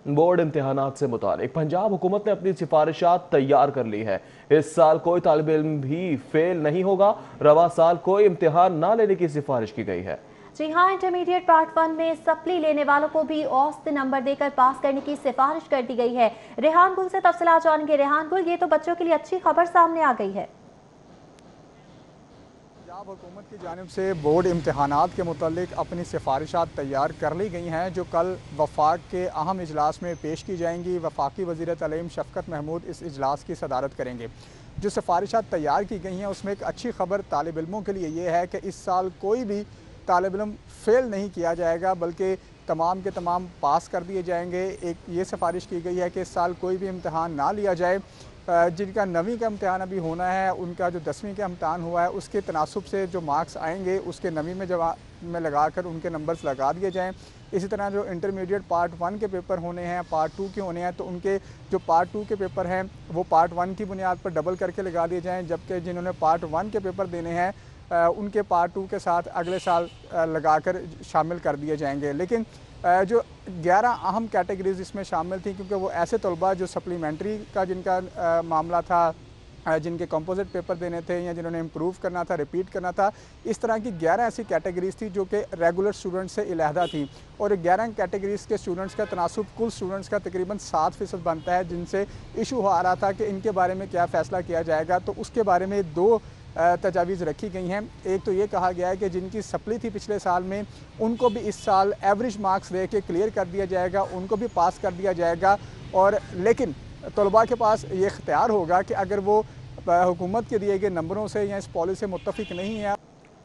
Board इम्तिहानात से मुतालिक पंजाब हुकूमत ने अपनी सिफारिशात तैयार कर ली है। इस साल कोई तालिब इल्म भी फेल नहीं होगा। रवा साल कोई इम्तिहान ना लेने की सिफारिश की गई है। जी हाँ, इंटरमीडिएट पार्ट 1 में सप्ली लेने वालों को भी औसत नंबर देकर पास करने की सिफारिश कर दी गई है। रेहान गुल से तफसीलात जानेंगे। रेहान गुल, ये तो बच्चों के लिए अच्छी खबर सामने आ गई है। पंजाब हुकूमत की जानिब से बोर्ड इम्तहानात के मुतालिक अपनी सिफारिशात तैयार कर ली गई हैं, जो कल वफाक के अहम इजलास में पेश की जाएंगी। वफाकी वज़ीर तालीम शफ़कत महमूद इस इजलास की सदारत करेंगे। जो सिफारिशात तैयार की गई हैं उसमें एक अच्छी खबर तालिब इल्मों के लिए ये है कि इस साल कोई भी तालिब इल्म फ़ेल नहीं किया जाएगा, बल्कि तमाम के तमाम पास कर दिए जाएंगे। एक ये सिफारिश की गई है कि इस साल कोई भी इम्तहान ना लिया जाए। जिनका 9वीं का इम्तहान अभी होना है, उनका जो 10वीं का इम्तहान हुआ है उसके तनासुब से जो मार्क्स आएंगे उसके 9वीं में लगाकर उनके नंबर्स लगा दिए जाएँ। इसी तरह जो इंटरमीडिएट पार्ट 1 के पेपर होने हैं, पार्ट 2 के होने हैं, तो उनके जो पार्ट 2 के पेपर हैं वो पार्ट 1 की बुनियाद पर डबल करके लगा दिए जाएँ, जबकि जिन्होंने पार्ट 1 के पेपर देने हैं उनके पार्ट 2 के साथ अगले साल लगाकर शामिल कर दिए जाएंगे। लेकिन जो 11 अहम कैटेगरीज इसमें शामिल थी, क्योंकि वो ऐसे तलबा जो सप्लीमेंट्री का जिनका मामला था, जिनके कंपोजिट पेपर देने थे या जिन्होंने इम्प्रूव करना था, रिपीट करना था, इस तरह की 11 ऐसी कैटेगरीज थी जो कि रेगुलर स्टूडेंट्स से अलहदा थी। और 11 कैटेगरीज के स्टूडेंट्स का तनासुब कुल स्टूडेंट्स का तकरीबन 7% बनता है, जिनसे इशू आ रहा था कि इनके बारे में क्या फ़ैसला किया जाएगा। तो उसके बारे में 2 तजावीज़ रखी गई हैं। एक तो ये कहा गया है कि जिनकी सप्ली थी पिछले साल में, उनको भी इस साल एवरेज मार्क्स दे के क्लियर कर दिया जाएगा, उनको भी पास कर दिया जाएगा। और लेकिन तलबा के पास ये इख्तियार होगा कि अगर वो हुकूमत के दिए गए नंबरों से या इस पॉलिसी से मुत्तफिक नहीं है।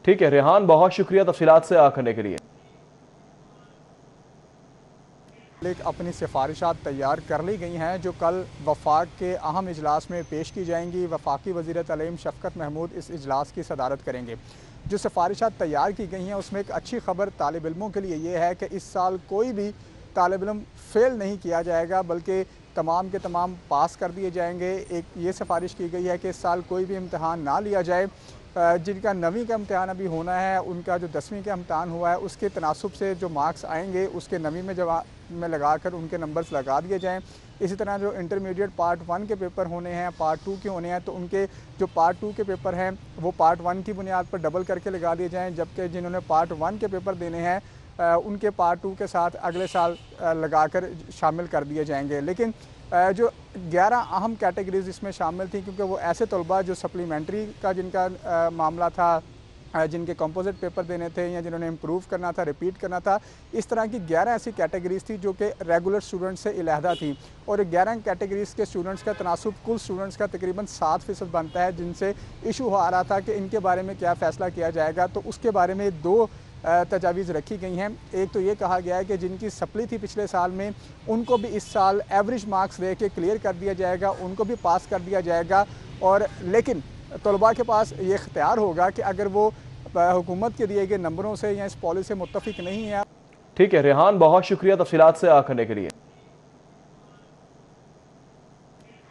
ठीक है रेहान, बहुत शुक्रिया तफसीलात से आ करने के लिए। अपनी सिफारिशात तैयार कर ली गई हैं, जो कल वफाक के अहम इजलास में पेश की जाएंगी। वफाकी वज़ीर तालीम शफ़कत महमूद इस इजलास की सदारत करेंगे। जो सिफारिशात तैयार की गई हैं उसमें एक अच्छी खबर तालिब इल्मों के लिए ये है कि इस साल कोई भी तालिब इल्म फ़ेल नहीं किया जाएगा, बल्कि तमाम के तमाम पास कर दिए जाएंगे। एक ये सिफारिश की गई है कि इस साल कोई भी इम्तहान ना लिया जाए। जिनका 9वीं का इम्तहान अभी होना है, उनका जो 10वीं का इम्तहान हुआ है उसके तनासुब से जो मार्क्स आएंगे उसके 9वीं में लगाकर उनके नंबर्स लगा दिए जाएँ। इसी तरह जो इंटरमीडिएट पार्ट 1 के पेपर होने हैं, पार्ट 2 के होने हैं, तो उनके जो पार्ट 2 के पेपर हैं वो पार्ट 1 की बुनियाद पर डबल करके लगा दिए जाएँ, जबकि जिन्होंने पार्ट 1 के पेपर देने हैं उनके पार्ट 2 के साथ अगले साल लगाकर शामिल कर दिए जाएंगे। लेकिन जो 11 अहम कैटेगरीज इसमें शामिल थी, क्योंकि वो ऐसे तलबा जो सप्लीमेंट्री का जिनका मामला था, जिनके कंपोजिट पेपर देने थे या जिन्होंने इम्प्रूव करना था, रिपीट करना था, इस तरह की 11 ऐसी कैटेगरीज थी जो कि रेगुलर स्टूडेंट्स से अलहदा थी। और 11 कैटेगरीज के स्टूडेंट्स का तनासुब कुल स्टूडेंट्स का तकरीबन 7% बनता है, जिनसे इशू आ रहा था कि इनके बारे में क्या फ़ैसला किया जाएगा। तो उसके बारे में 2 तजावीज़ रखी गई हैं। एक तो ये कहा गया है कि जिनकी सप्ली थी पिछले साल में, उनको भी इस साल एवरेज मार्क्स दे के क्लियर कर दिया जाएगा, उनको भी पास कर दिया जाएगा। और लेकिन तलबा के पास ये इख्तियार होगा कि अगर वो हुकूमत के दिए गए नंबरों से या इस पॉलिसी से मुत्तफिक नहीं है। ठीक है रेहान, बहुत शुक्रिया तफसीलात से आ करने के लिए।